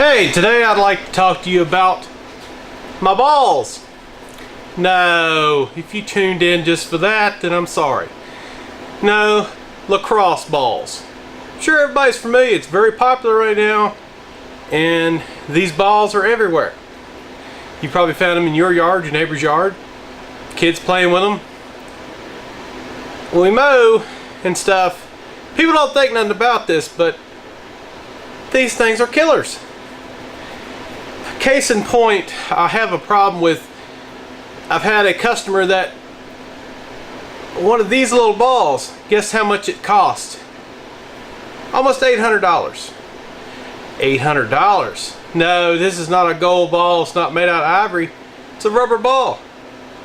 Hey, today I'd like to talk to you about my balls. No, if you tuned in just for that, then I'm sorry. No, lacrosse balls. I'm sure everybody's familiar, it's very popular right now, and these balls are everywhere. You probably found them in your yard, your neighbor's yard, kids playing with them. When we mow and stuff, people don't think nothing about this, but these things are killers. Case in point, I have a problem with, I've had a customer that one of these little balls, guess how much it cost? Almost $800. $800. No, this is not a gold ball, it's not made out of ivory, it's a rubber ball.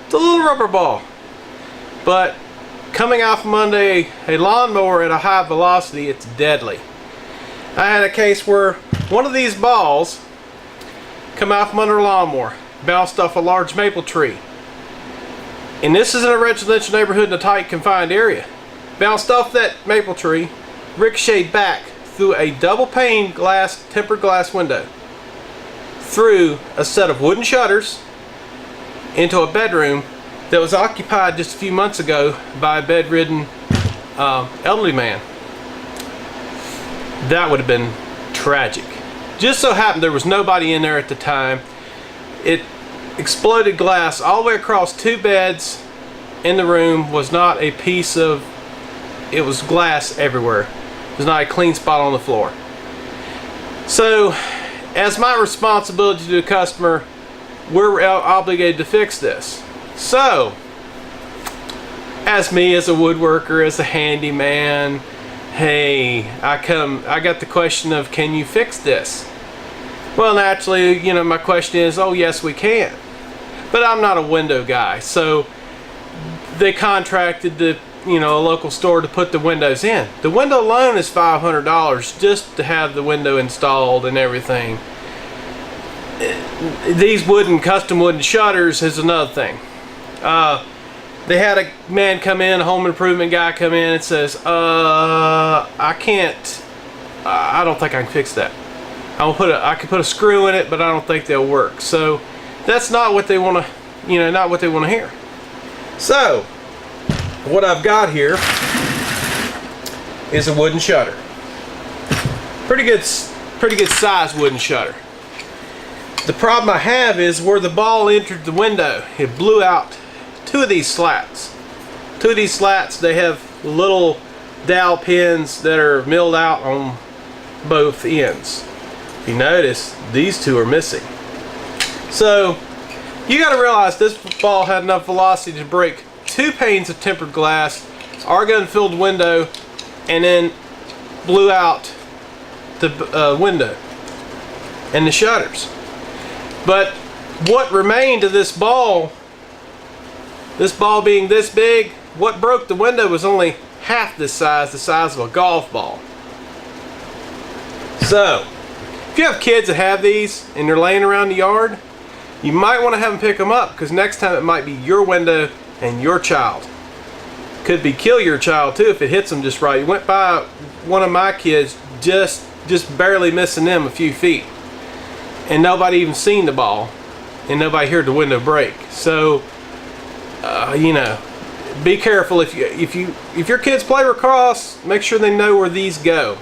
It's a little rubber ball. But coming off Monday, a lawnmower at a high velocity, it's deadly. I had a case where one of these balls come out from under a lawnmower, bounced off a large maple tree. And this is in a residential neighborhood in a tight confined area. Bounced off that maple tree, ricocheted back through a double pane glass, tempered glass window, through a set of wooden shutters into a bedroom that was occupied just a few months ago by a bedridden elderly man. That would have been tragic. Just so happened there was nobody in there at the time. It exploded glass all the way across two beds in the room. Was not a piece of, it was glass everywhere. It was not a clean spot on the floor. So, as my responsibility to the customer, we're obligated to fix this. So, as me, as a woodworker, as a handyman, hey, I got the question of, can you fix this? Well, naturally, you know, my question is, oh yes, we can. But I'm not a window guy, so they contracted the, you know, a local store to put the windows in. The window alone is $500 just to have the window installed and everything. These custom wooden shutters is another thing. They had a man come in, a home improvement guy come in and says, I don't think I can fix that. I could put a screw in it, but I don't think they'll work. So that's not what they want to, you know, not what they want to hear. So what I've got here is a wooden shutter. Pretty good size wooden shutter. The problem I have is where the ball entered the window, it blew out two of these slats. Two of these slats, they have little dowel pins that are milled out on both ends. If you notice, these two are missing. So you got to realize this ball had enough velocity to break two panes of tempered glass, argon-filled window, and then blew out the window and the shutters. But what remained of this ball being this big, what broke the window was only half this size, the size of a golf ball. So, if you have kids that have these and they're laying around the yard, you might want to have them pick them up, because next time it might be your window and your child. Could be kill your child too if it hits them just right. You went by one of my kids, just barely missing them a few feet, and nobody even seen the ball, and nobody heard the window break. So, you know, be careful. If your kids play lacrosse, make sure they know where these go,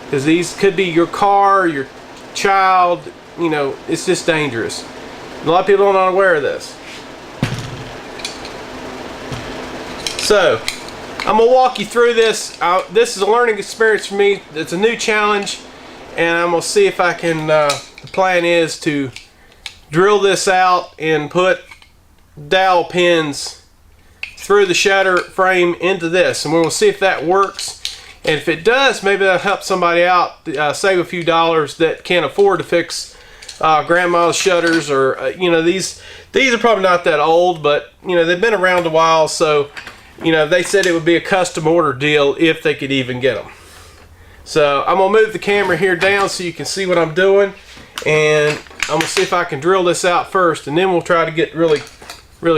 because these could be your car, your child. You know, it's just dangerous. A lot of people are not aware of this. So I'm gonna walk you through this. This is a learning experience for me. It's a new challenge, and I'm gonna see if I can. The plan is to drill this out and put dowel pins through the shutter frame into this, and we'll see if that works. And if it does, maybe that'll help somebody out, save a few dollars that can't afford to fix grandma's shutters, or you know, these are probably not that old, but you know, they've been around a while. So you know, they said it would be a custom order deal if they could even get them. So I'm gonna move the camera here down so you can see what I'm doing, and I'm gonna see if I can drill this out first, and then we'll try to get really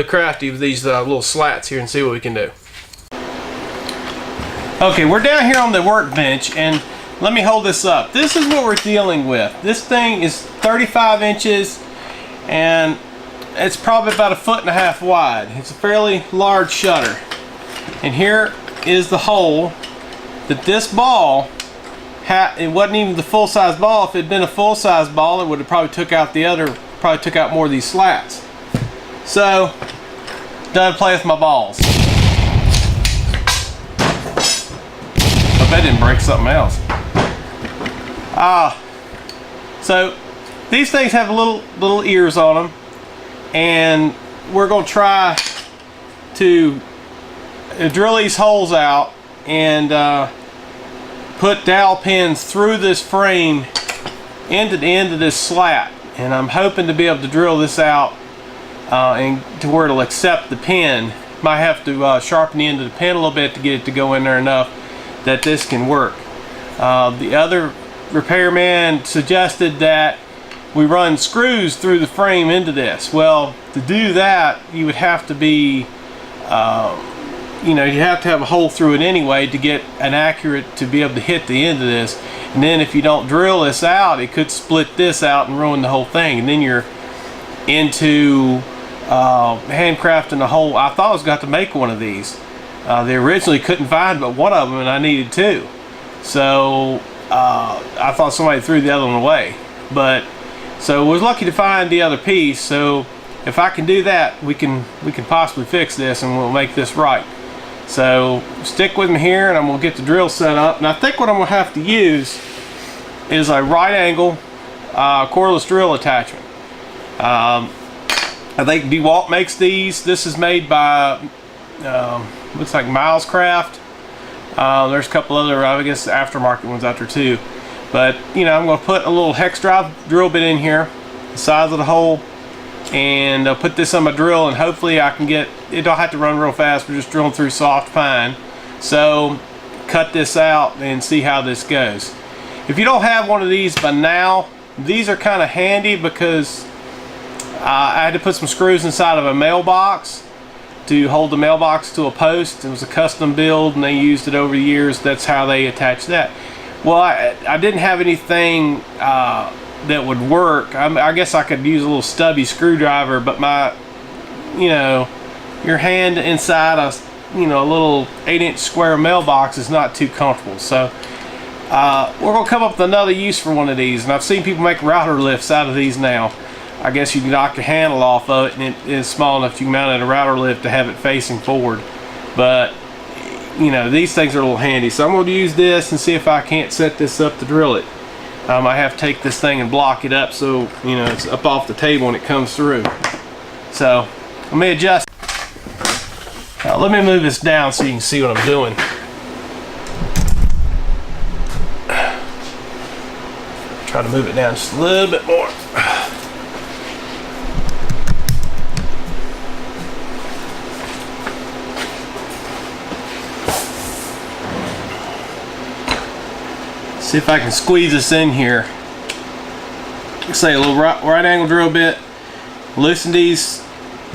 crafty with these little slats here and see what we can do. Okay, we're down here on the workbench, and let me hold this up. This is what we're dealing with. This thing is 35 inches and it's probably about 1.5 feet wide. It's a fairly large shutter. And here is the hole that this ball had. It wasn't even the full-size ball. If it had been a full-size ball, it would have probably took out more of these slats. So, done play with my balls. Hope that didn't break something else. So these things have little ears on them, and we're going to try to drill these holes out and put dowel pins through this frame into the end of this slat. And I'm hoping to be able to drill this out and to where it'll accept the pin. Might have to sharpen the end of the pin a little bit to get it to go in there enough that this can work. The other repairman suggested that we run screws through the frame into this. Well, to do that, you would have to be, you have to have a hole through it anyway to get an accurate, to be able to hit the end of this. And then if you don't drill this out, it could split this out and ruin the whole thing. And then you're into handcrafting a hole. I thought I was going to have to make one of these. They originally couldn't find but one of them, and I needed two. So I thought somebody threw the other one away. But so I was lucky to find the other piece. So if I can do that, we can possibly fix this and we'll make this right. So stick with me here, and I'm going to get the drill set up. And I think what I'm going to have to use is a right angle cordless drill attachment. I think DeWalt makes these. This is made by looks like Milescraft. There's a couple other, I guess, aftermarket ones out there too. But I'm going to put a little hex drive drill bit in here, the size of the hole, and I'll put this on my drill, and hopefully I can get it. Don't have to run real fast. We're just drilling through soft pine. So cut this out and see how this goes. If you don't have one of these by now, these are kind of handy because I had to put some screws inside of a mailbox to hold the mailbox to a post. It was a custom build and they used it over the years. That's how they attached that. Well, I didn't have anything that would work. I guess I could use a little stubby screwdriver, but my, your hand inside a little 8-inch square mailbox is not too comfortable. So we're gonna come up with another use for one of these, and I've seen people make router lifts out of these now. I guess you can knock the handle off of it, and it is small enough you can mount it a router lift to have it facing forward. But these things are a little handy, so I'm going to use this and see if I can't set this up to drill it. I have to take this thing and block it up so it's up off the table when it comes through. So let me adjust. Let me move this down so you can see what I'm doing. Try to move it down just a little bit more. See if I can squeeze this in here. Say a little right angle drill bit. Loosen this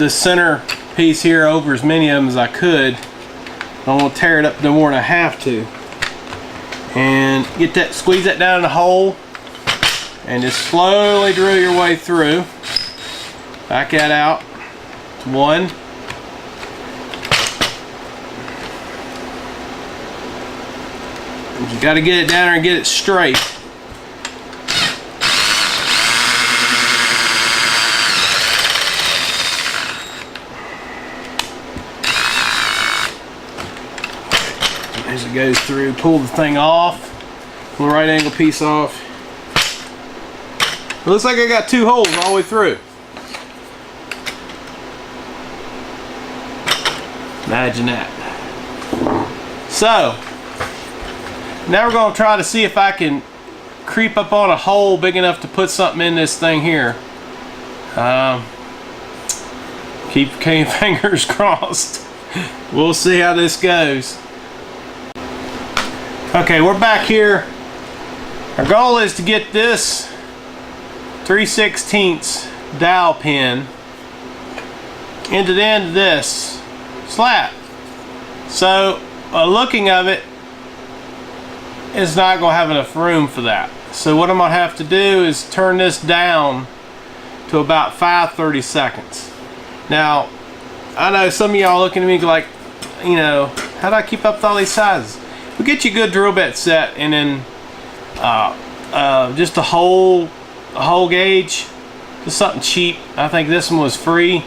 center piece here over as many of them as I could. I don't want to tear it up no more than I have to. And squeeze that down in the hole, and just slowly drill your way through. Back that out. It's one. You got to get it down there and get it straight. As it goes through, pull the thing off, pull the right angle piece off. It looks like I got two holes all the way through. Imagine that. So now we're going to try to see if I can creep up on a hole big enough to put something in this thing here. Keep your fingers crossed. We'll see how this goes. Okay, we're back here. Our goal is to get this 3/16 dowel pin into the end of this slat. So looking of it, it's not going to have enough room for that. So what I'm going to have to do is turn this down to about 5/30 seconds. Now, I know some of y'all looking at me like, you know, how do I keep up with all these sizes? We'll get you a good drill bit set, and then just a hole gauge, just something cheap. I think this one was free.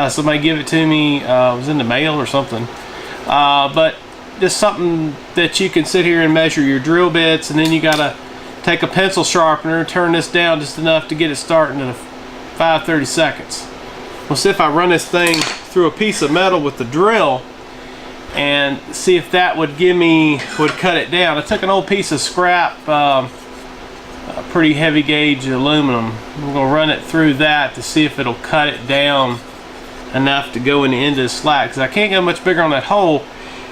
Somebody give it to me. It was in the mail or something. But just something that you can sit here and measure your drill bits, and then you gotta take a pencil sharpener, turn this down just enough to get it starting at 5/30 seconds. We'll see if I run this thing through a piece of metal with the drill and see if that would cut it down. I took an old piece of scrap, a pretty heavy gauge aluminum. We're gonna run it through that to see if it'll cut it down enough to go in the end of the slack, because I can't go much bigger on that hole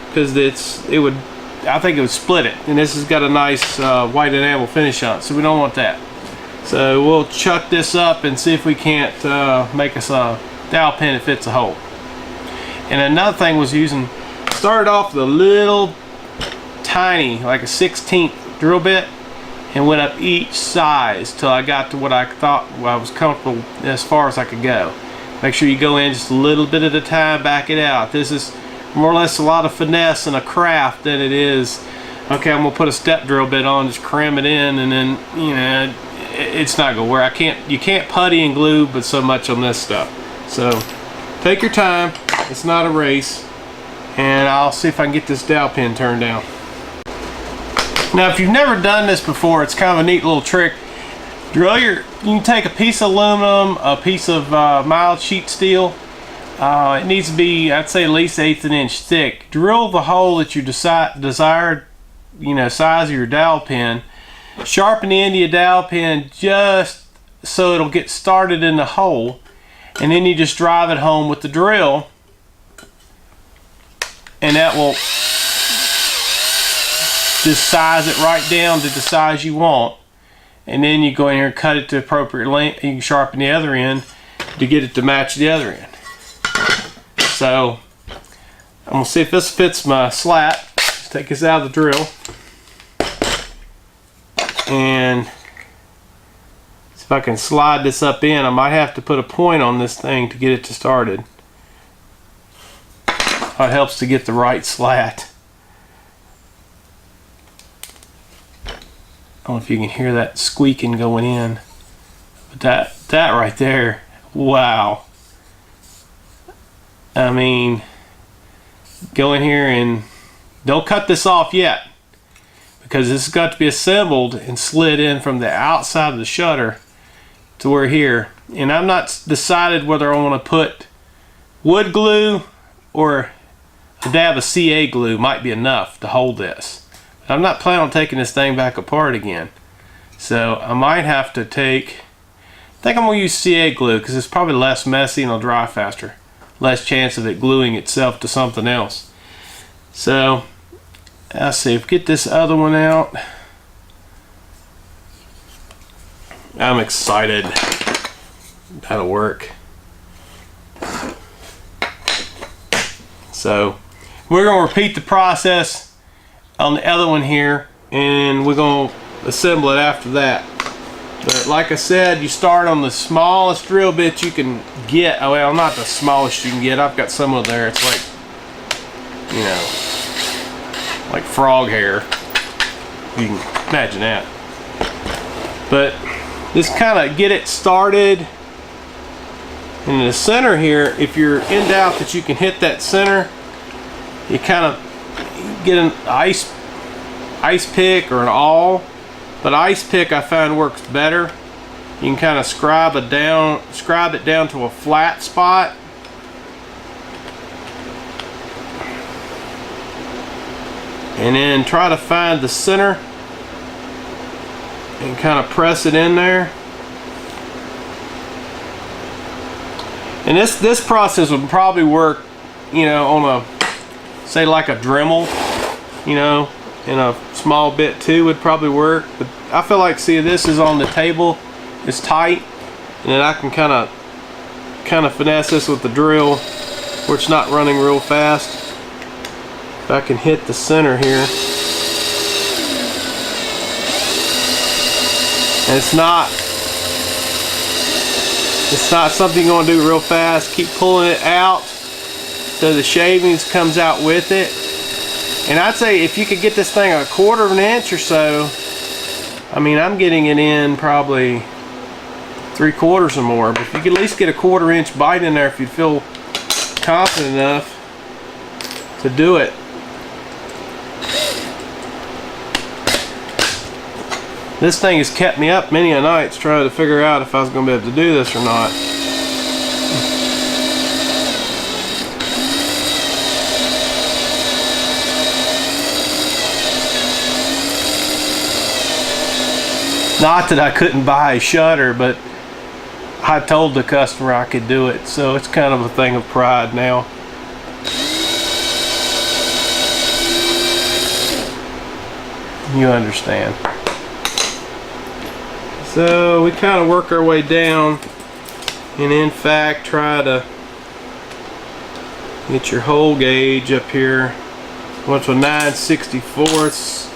because I think it would split it, and this has got a nice white enamel finish on it, so we don't want that. So we'll chuck this up and see if we can't make us a dowel pin that fits a hole. And another thing was started off with a little tiny, like a 1/16 drill bit, and went up each size till I got to what I thought I was comfortable as far as I could go. Make sure you go in just a little bit at a time, back it out. This is more or less a lot of finesse and a craft than it is, okay, I'm gonna put a step drill bit on, just cram it in, and then, you know, it's not gonna work. You can't putty and glue but so much on this stuff. So take your time, it's not a race, and I'll see if I can get this dowel pin turned down. Now, if you've never done this before, it's kind of a neat little trick. You can take a piece of aluminum, a piece of mild sheet steel. It needs to be, I'd say, at least 1/8 inch thick. Drill the hole that you desired, you know, size of your dowel pin. Sharpen the end of your dowel pin just so it'll get started in the hole, and then you just drive it home with the drill, and that will just size it right down to the size you want. And then you go in here and cut it to appropriate length. You can sharpen the other end to get it to match the other end. So I'm gonna see if this fits my slat. Let's take this out of the drill and see if I can slide this up in. I might have to put a point on this thing to get it to started. It helps to get the right slat. I don't know if you can hear that squeaking going in, but that right there, wow. I mean, go in here and don't cut this off yet, because this has got to be assembled and slid in from the outside of the shutter to where here. And I'm not decided whether I want to put wood glue or a dab of CA glue might be enough to hold this. I'm not planning on taking this thing back apart again, so I might have to I think I'm going to use CA glue because it's probably less messy and it'll dry faster. Less chance of it gluing itself to something else. So let's see, get this other one out. I'm excited. That'll work. So we're going to repeat the process on the other one here, and we're going to assemble it after that. But like I said, you start on the smallest drill bit you can get. Oh, well, not the smallest you can get. I've got some of there. It's like, you know, like frog hair. You can imagine that. But just kind of get it started. In the center here, if you're in doubt that you can hit that center, you kind of get an ice pick or an awl, but ice pick I find works better. You can kind of scribe it down to a flat spot, and then try to find the center and kind of press it in there. And this process would probably work, you know, on a, say, like a Dremel, you know, and a small bit too would probably work. But I feel like, see, this is on the table, it's tight, and then I can kind of finesse this with the drill where it's not running real fast. If I can hit the center here, And it's not something you're going to do real fast. Keep pulling it out so the shavings comes out with it. And I'd say if you could get this thing a 1/4 of an inch or so, I mean, I'm getting it in probably 3/4 or more, but if you could at least get a 1/4 inch bite in there, if you feel confident enough to do it. This thing has kept me up many a nights trying to figure out if I was going to be able to do this or not. Not that I couldn't buy a shutter, but I told the customer I could do it, so it's kind of a thing of pride now. You understand. So we kind of work our way down, and in fact try to get your hole gauge up here. Went to 9/64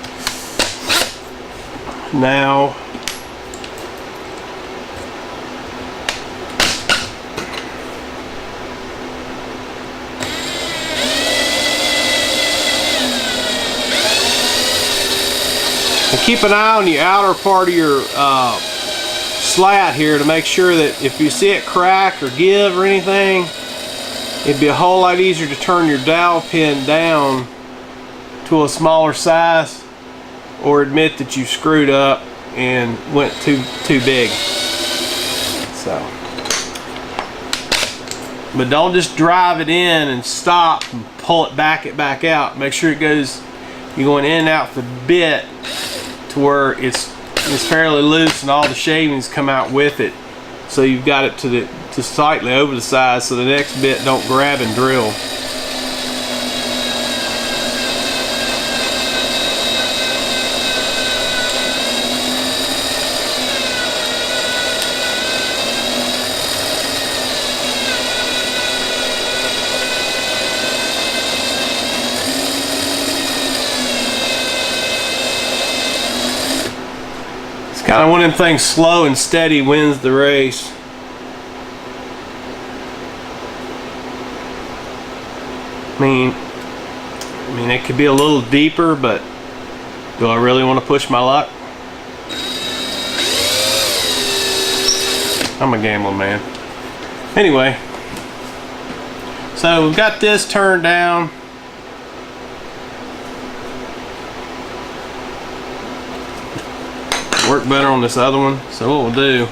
now. And keep an eye on the outer part of your slat here to make sure that if you see it crack or give or anything, it'd be a whole lot easier to turn your dowel pin down to a smaller size, or admit that you screwed up and went too big. So, but don't just drive it in and stop and pull it back out. Make sure it goes, you're going in and out the bit to where it's fairly loose and all the shavings come out with it. So you've got it to slightly over the size so the next bit don't grab and drill. Kind of one of them things, slow and steady wins the race. I mean it could be a little deeper, but do I really want to push my luck? I'm a gambling man. Anyway, so we've got this turned down. Work better on this other one. So what we'll do,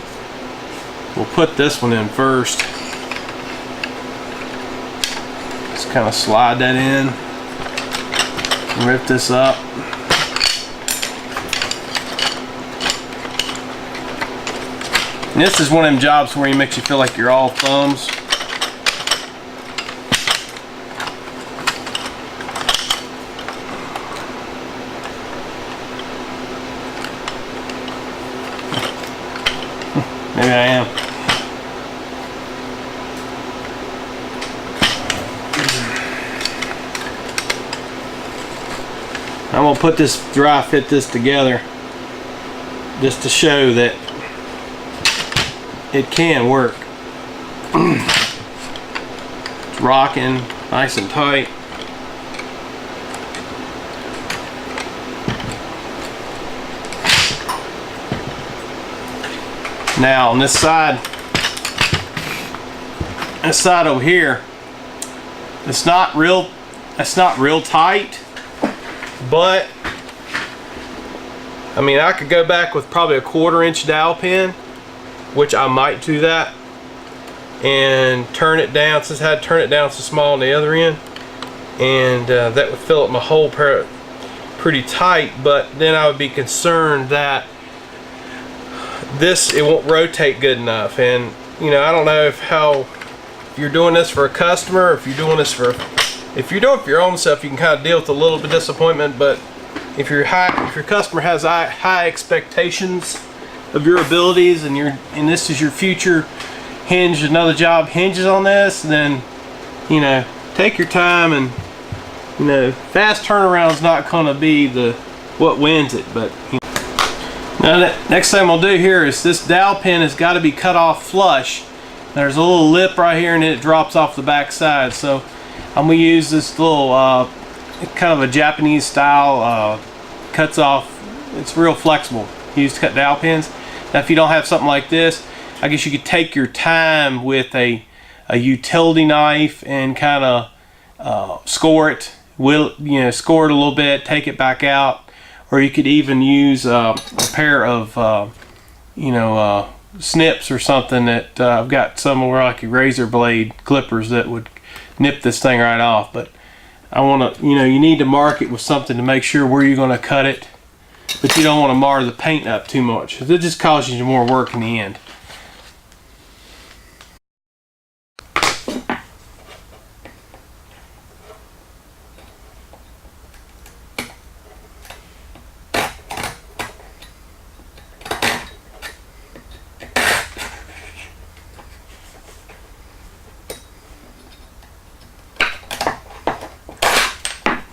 we'll put this one in first. Just kind of slide that in, rip this up. And this is one of them jobs where he makes you feel like you're all thumbs. Maybe I am. I'm going to put this, dry fit this together just to show that it can work. It's rocking nice and tight. Now on this side over here, it's not real tight, but I mean, I could go back with probably a 1/4 inch dowel pin, which I might do that, and turn it down, since I had to turn it down so small on the other end, and that would fill up my hole pretty tight. But then I would be concerned that it won't rotate good enough. And you know, I don't know if you're doing this for a customer, or if you're doing this if you're doing it for your own self, you can kind of deal with a little bit of disappointment. But if your customer has high expectations of your abilities, and this is your future hinge, another job hinges on this, then you know, take your time. And you know, fast turnaround is not going to be what wins it. But you know, Now next thing I'll do here is this dowel pin has got to be cut off flush. There's a little lip right here and it drops off the back side. So I'm going to use this little kind of a Japanese style cuts off. It's real flexible. Used to cut dowel pins. Now if you don't have something like this, I guess you could take your time with a utility knife and kind of score it. Score it a little bit, take it back out. Or you could even use a pair of snips or something that I've got some where like razor blade clippers that would nip this thing right off. But I want to, you need to mark it with something to make sure where you're going to cut it, but you don't want to mar the paint up too much. It just causes you more work in the end.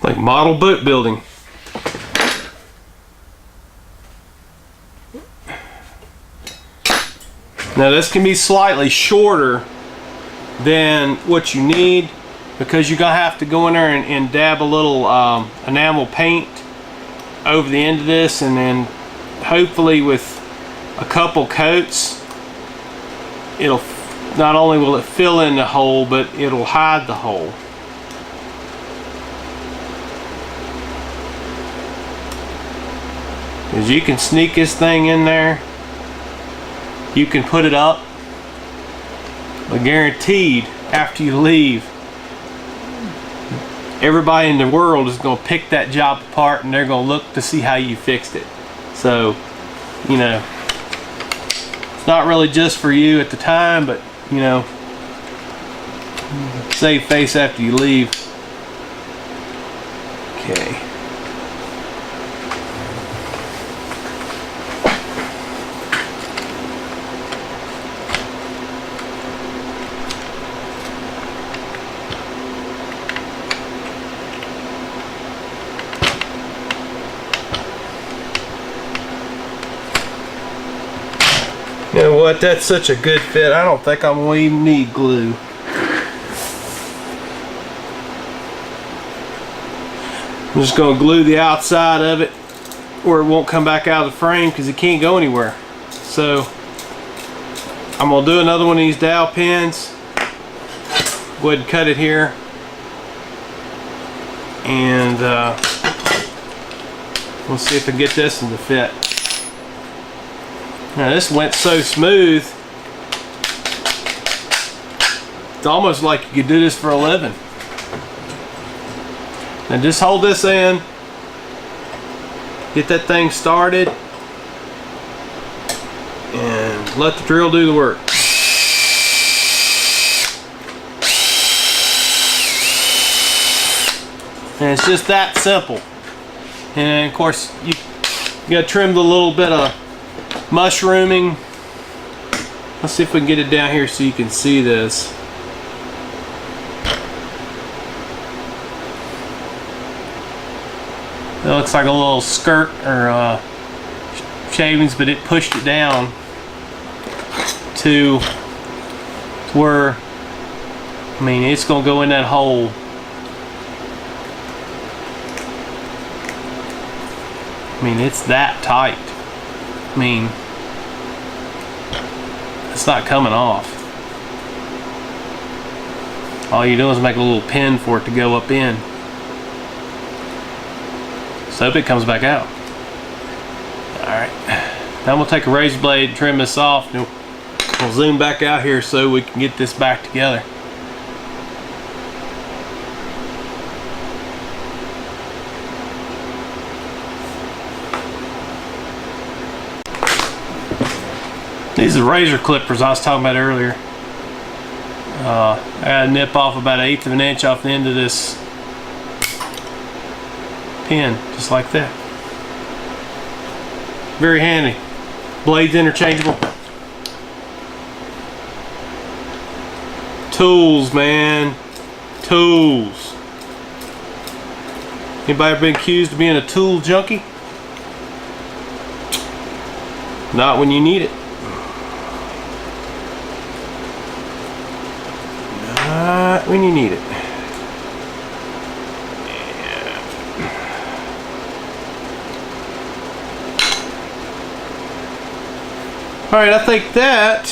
Like model boat building. Now this can be slightly shorter than what you need because you're gonna have to go in there and dab a little enamel paint over the end of this, and then hopefully with a couple coats it'll not only will it fill in the hole, but it'll hide the hole. Because you can sneak this thing in there, you can put it up, but guaranteed after you leave, everybody in the world is going to pick that job apart and they're going to look to see how you fixed it. So, it's not really just for you at the time, but save face after you leave. Okay. You know what, that's such a good fit, I don't think I'm going to even need glue. I'm just going to glue the outside of it where it won't come back out of the frame because it can't go anywhere. So I'm going to do another one of these dowel pins. Go ahead and cut it here. And we'll see if I can get this one to fit. Now this went so smooth, it's almost like you could do this for a living. Now just hold this in, get that thing started, and let the drill do the work. And it's just that simple. And of course you gotta trim the little bit of mushrooming. Let's see if we can get it down here so you can see this. It looks like a little skirt or shavings, but it pushed it down to where, it's gonna go in that hole. It's that tight. It's not coming off. All you do is make a little pin for it to go up in. So hope it comes back out. Alright. Now we'll take a razor blade and trim this off, and we'll zoom back out here so we can get this back together. These are razor clippers I was talking about earlier. I gotta nip off about 1/8 of an inch off the end of this pin, just like that. Very handy. Blades interchangeable. Tools, man. Tools. Anybody ever been accused of being a tool junkie? Not when you need it. Not when you need it. Alright, I think that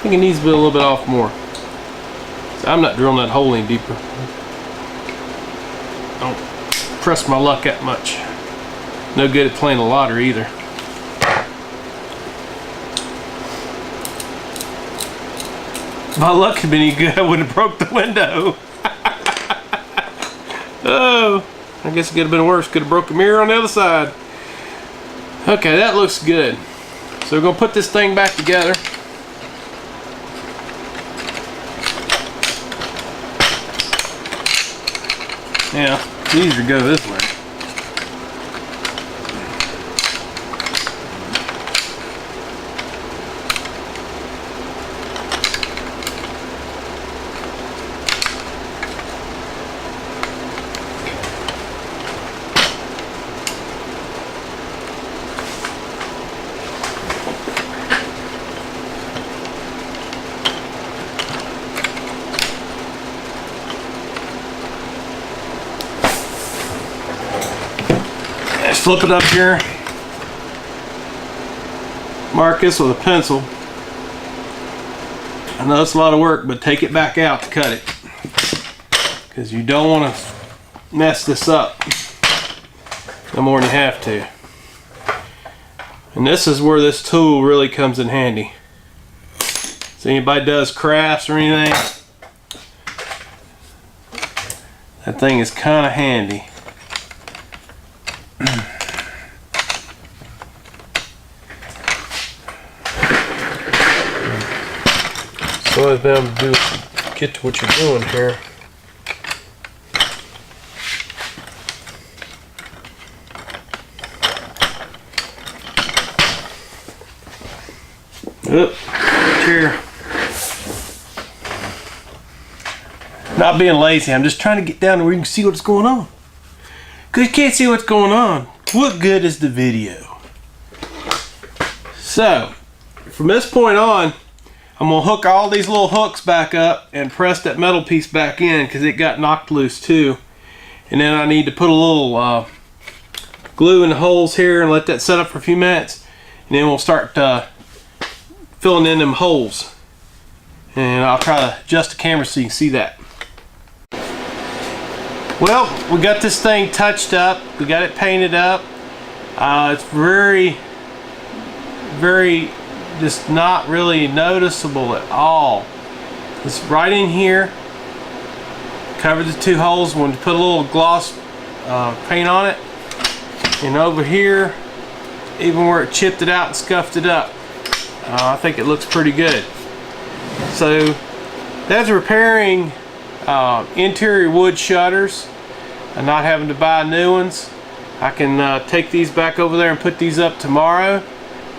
it needs to be a little bit off more. So I'm not drilling that hole any deeper. Don't press my luck that much. No good at playing the lottery either. If my luck had been any good, I wouldn't have broke the window. Oh, I guess it could have been worse. Could have broke the mirror on the other side. Okay, that looks good. So we're gonna put this thing back together. Yeah, it's easier to go this way. Just flip it up here. Mark this with a pencil. I know it's a lot of work, but take it back out to cut it, because you don't want to mess this up no more than you have to. And this is where this tool really comes in handy. So anybody does crafts or anything, that thing is kind of handy. So what I'm to do is get to what you're doing here. Oop, chair. Not being lazy, I'm just trying to get down to where you can see what's going on. Because you can't see what's going on, what good is the video? So, from this point on, I'm going to hook all these little hooks back up and press that metal piece back in because it got knocked loose too. And then I need to put a little glue in the holes here and let that set up for a few minutes. And then we'll start filling in them holes. And I'll try to adjust the camera so you can see that. Well, we got this thing touched up. We got it painted up. It's very just not really noticeable at all. It's right in here. Covered the two holes. When you put a little gloss paint on it. And over here, even where it chipped it out and scuffed it up, I think it looks pretty good. So that's repairing interior wood shutters and not having to buy new ones. I can take these back over there and put these up tomorrow.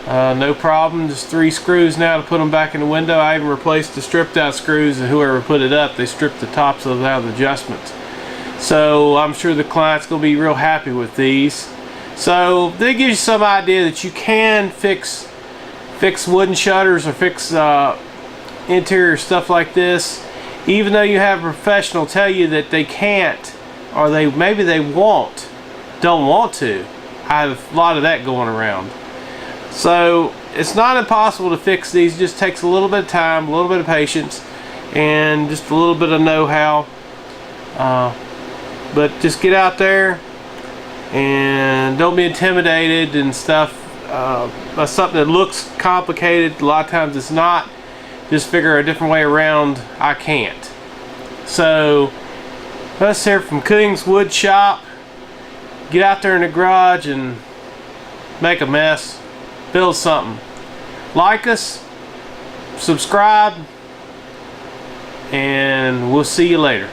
No problem. Just 3 screws now to put them back in the window. I even replaced the stripped out screws, and whoever put it up, they stripped the tops of out of the adjustments. So I'm sure the client's going to be real happy with these. So they give you some idea that you can fix wooden shutters or fix interior stuff like this, even though you have a professional tell you that they can't, or maybe they don't want to. I have a lot of that going around. So it's not impossible to fix these. It just takes a little bit of time, a little bit of patience, and just a little bit of know-how. But just get out there and don't be intimidated and stuff by something that looks complicated. A lot of times it's not. Just figure a different way around. I can't. So us here from Cummings Wood Shop. Get out there in the garage and make a mess. Build something. Like us, subscribe, and we'll see you later.